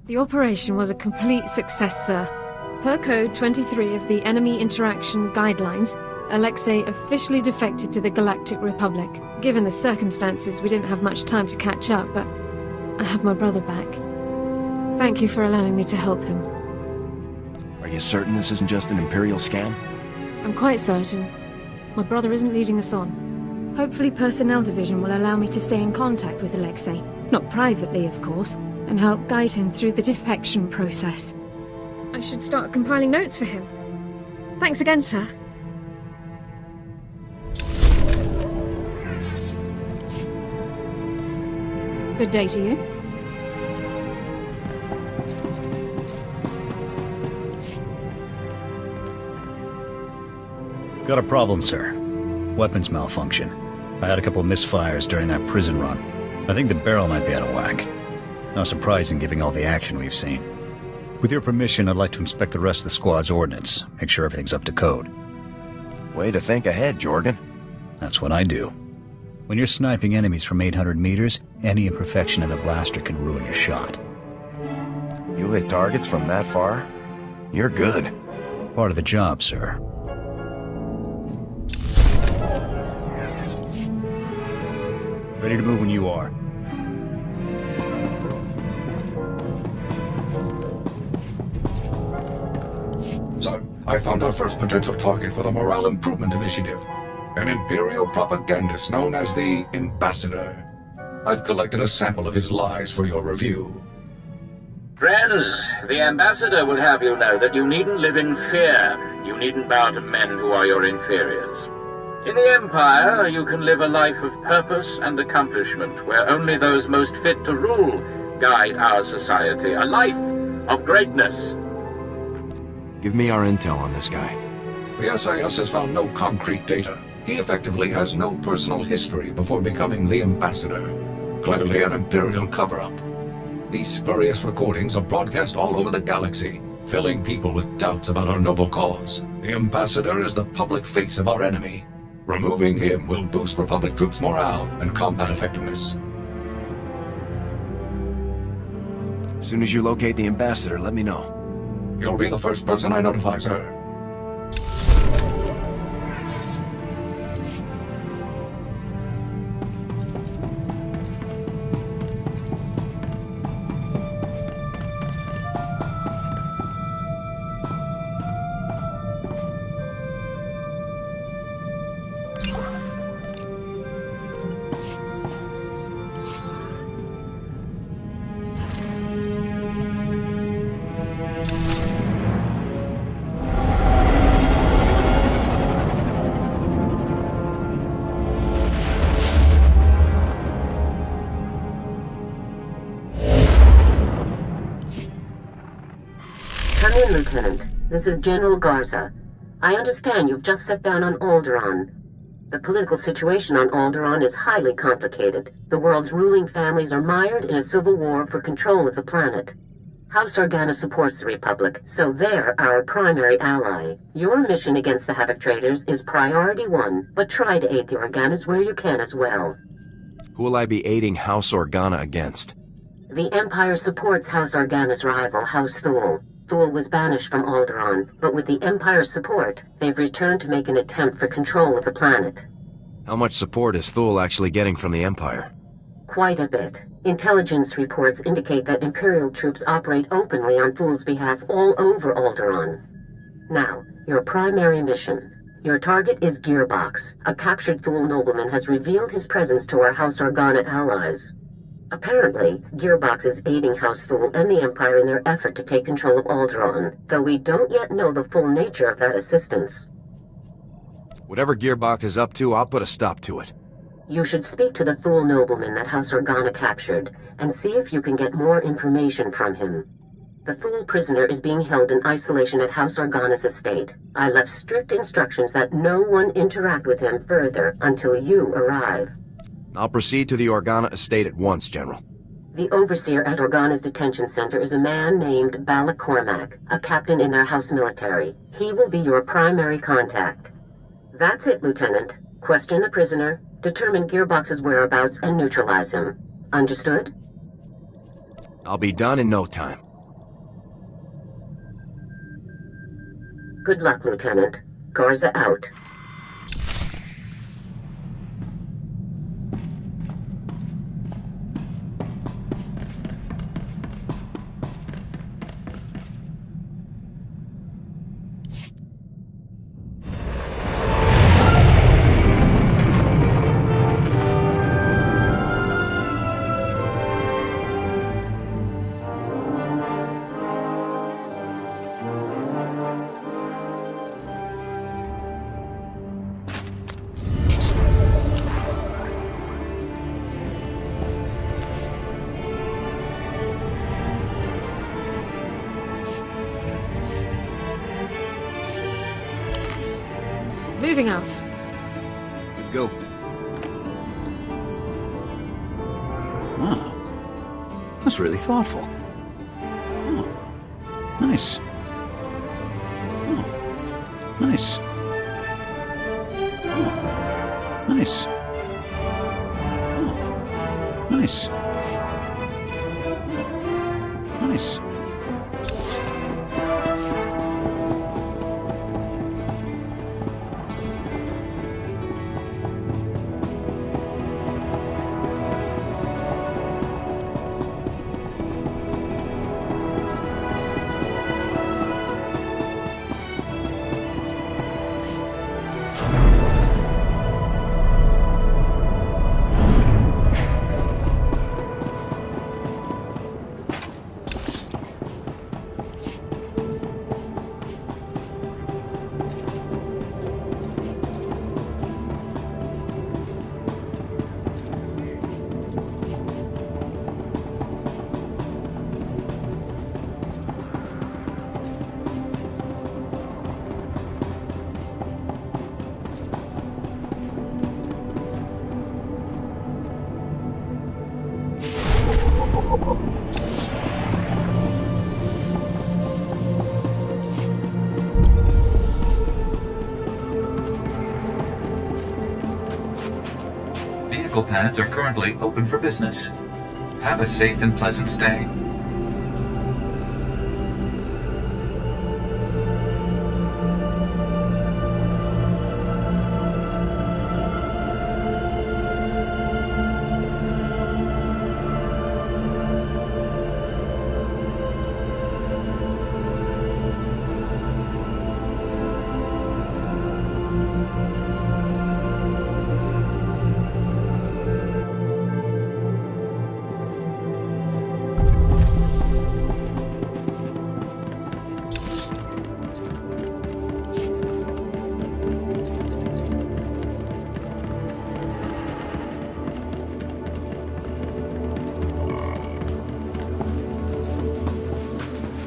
The operation was a complete success, sir. Per Code 23 of the Enemy Interaction Guidelines, Alexei officially defected to the Galactic Republic. Given the circumstances, we didn't have much time to catch up, but I have my brother back. Thank you for allowing me to help him. Are you certain this isn't just an Imperial scam? I'm quite certain. My brother isn't leading us on. Hopefully Personnel Division will allow me to stay in contact with Alexei. Not privately, of course, and help guide him through the defection process. I should start compiling notes for him. Thanks again, sir. Good day to you. Got a problem, sir. Weapons malfunction. I had a couple of misfires during that prison run. I think the barrel might be out of whack. Not surprising given all the action we've seen. With your permission, I'd like to inspect the rest of the squad's ordnance, make sure everything's up to code. Way to think ahead, Jorgen. That's what I do. When you're sniping enemies from 800 meters, any imperfection in the blaster can ruin your shot. You hit targets from that far? You're good. Part of the job, sir. Ready to move when you are. So, I found our first potential target for the Morale Improvement Initiative. An Imperial propagandist known as the Ambassador. I've collected a sample of his lies for your review. Friends, the Ambassador would have you know that you needn't live in fear. You needn't bow to men who are your inferiors. In the Empire, you can live a life of purpose and accomplishment, where only those most fit to rule guide our society. A life of greatness. Give me our intel on this guy. The SAS has found no concrete data. He effectively has no personal history before becoming the Ambassador. Clearly an Imperial cover-up. These spurious recordings are broadcast all over the galaxy, filling people with doubts about our noble cause. The Ambassador is the public face of our enemy. Removing him will boost Republic troops' morale and combat effectiveness. As soon as you locate the Ambassador, let me know. You'll be the first person I notify, sir. Come in, Lieutenant. This is General Garza. I understand you've just set down on Alderaan. The political situation on Alderaan is highly complicated. The world's ruling families are mired in a civil war for control of the planet. House Organa supports the Republic, so they're our primary ally. Your mission against the Havoc Traders is priority 1, but try to aid the Organas where you can as well. Who will I be aiding House Organa against? The Empire supports House Organa's rival, House Thule. Thule was banished from Alderaan, but with the Empire's support, they've returned to make an attempt for control of the planet. How much support is Thule actually getting from the Empire? Quite a bit. Intelligence reports indicate that Imperial troops operate openly on Thule's behalf all over Alderaan. Now, your primary mission. Your target is Gearbox. A captured Thule nobleman has revealed his presence to our House Organa allies. Apparently, Gearbox is aiding House Thule and the Empire in their effort to take control of Alderaan, though we don't yet know the full nature of that assistance. Whatever Gearbox is up to, I'll put a stop to it. You should speak to the Thule nobleman that House Organa captured, and see if you can get more information from him. The Thule prisoner is being held in isolation at House Organa's estate. I left strict instructions that no one interact with him further until you arrive. I'll proceed to the Organa estate at once, General. The overseer at Organa's detention center is a man named Balak Cormac, a captain in their house military. He will be your primary contact. That's it, Lieutenant. Question the prisoner, determine Gearbox's whereabouts, and neutralize him. Understood? I'll be done in no time. Good luck, Lieutenant. Garza out. Moving out. Go. Wow. That's really thoughtful. Oh. Nice. Oh. Nice. Oh. Nice. Oh. Nice. Oh. Nice. Vehicle pads are currently open for business. Have a safe and pleasant stay.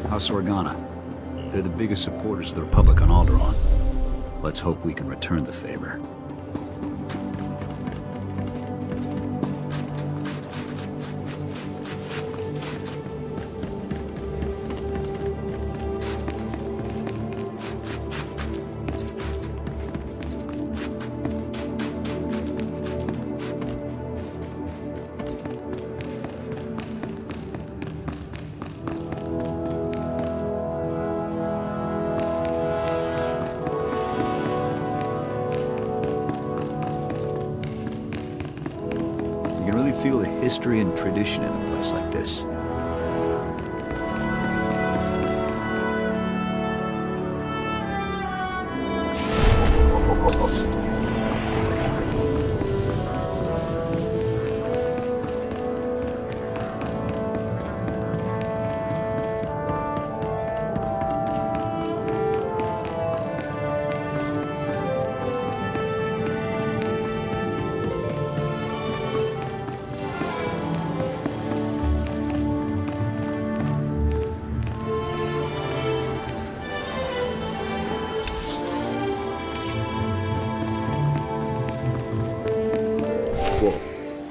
House Organa. They're the biggest supporters of the Republic on Alderaan. Let's hope we can return the favor. You can really feel the history and tradition in a place like this.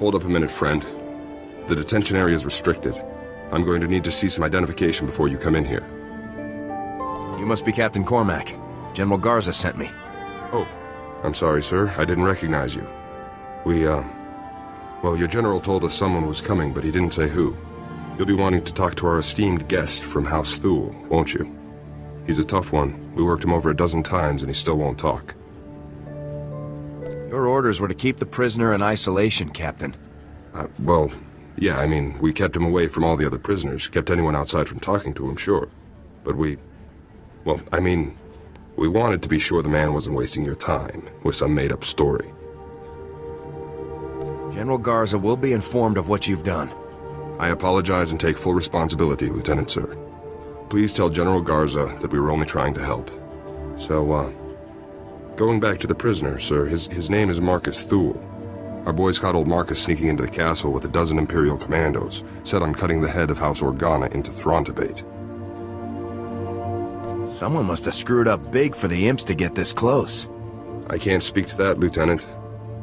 Hold up a minute, friend. The detention area is restricted. I'm going to need to see some identification before you come in here. You must be Captain Cormac. General Garza sent me. Oh, I'm sorry, sir. I didn't recognize you. Well, your general told us someone was coming, but he didn't say who. You'll be wanting to talk to our esteemed guest from House Thule, won't you? He's a tough one. We worked him over a dozen times, and he still won't talk. Your orders were to keep the prisoner in isolation, Captain. Well, yeah, I mean, we kept him away from all the other prisoners, kept anyone outside from talking to him, sure. But we wanted to be sure the man wasn't wasting your time with some made-up story. General Garza will be informed of what you've done. I apologize and take full responsibility, Lieutenant, sir. Please tell General Garza that we were only trying to help. So, going back to the prisoner, sir, his name is Marcus Thule. Our boys caught old Marcus sneaking into the castle with a dozen Imperial commandos, set on cutting the head of House Organa into Throntabate. Someone must have screwed up big for the imps to get this close. I can't speak to that, Lieutenant,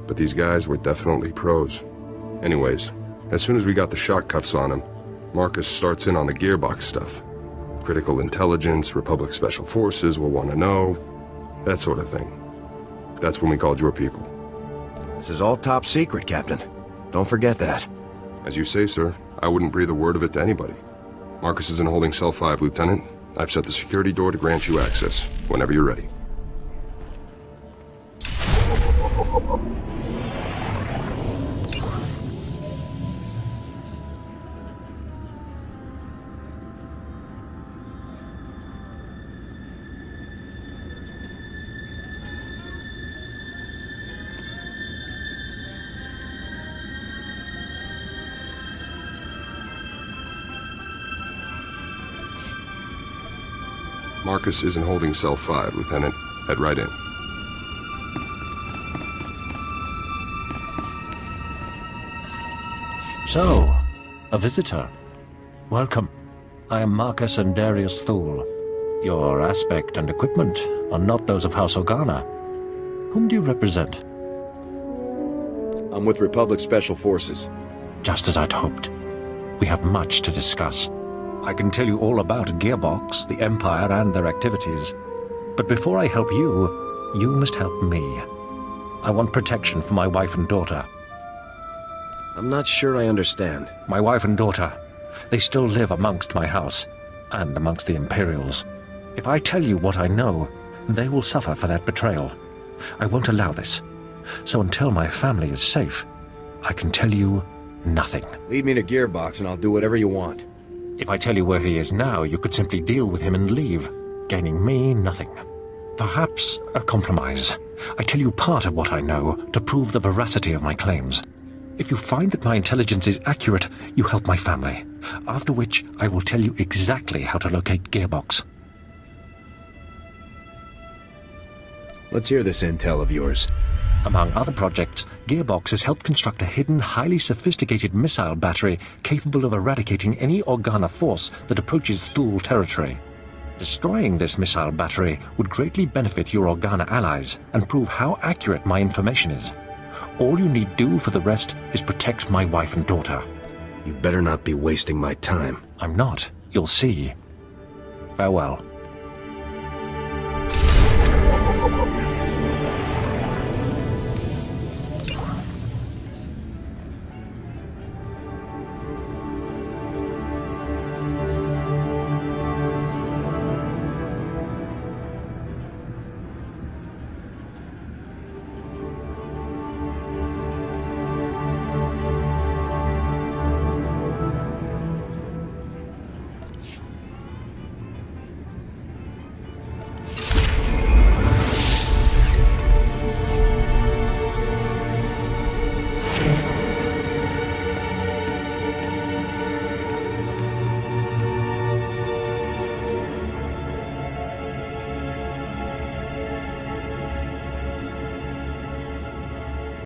but these guys were definitely pros. Anyways, as soon as we got the shock cuffs on him, Marcus starts in on the gearbox stuff. Critical intelligence, Republic Special Forces will want to know, that sort of thing. That's when we called your people. This is all top secret, Captain. Don't forget that. As you say, sir. I wouldn't breathe a word of it to anybody. Marcus is in holding cell 5, Lieutenant. I've set the security door to grant you access, whenever you're ready. Marcus is in holding cell 5, Lieutenant. Head right in. So, a visitor. Welcome. I am Marcus Endarius Thule. Your aspect and equipment are not those of House Organa. Whom do you represent? I'm with Republic Special Forces. Just as I'd hoped. We have much to discuss. I can tell you all about Gearbox, the Empire, and their activities. But before I help you, you must help me. I want protection for my wife and daughter. I'm not sure I understand. My wife and daughter. They still live amongst my house, and amongst the Imperials. If I tell you what I know, they will suffer for that betrayal. I won't allow this. So until my family is safe, I can tell you nothing. Lead me to Gearbox and I'll do whatever you want. If I tell you where he is now, you could simply deal with him and leave, gaining me nothing. Perhaps a compromise. I tell you part of what I know to prove the veracity of my claims. If you find that my intelligence is accurate, you help my family. After which, I will tell you exactly how to locate Gearbox. Let's hear this intel of yours. Among other projects, Gearbox has helped construct a hidden, highly sophisticated missile battery capable of eradicating any Organa force that approaches Thule territory. Destroying this missile battery would greatly benefit your Organa allies and prove how accurate my information is. All you need do for the rest is protect my wife and daughter. You better not be wasting my time. I'm not. You'll see. Farewell.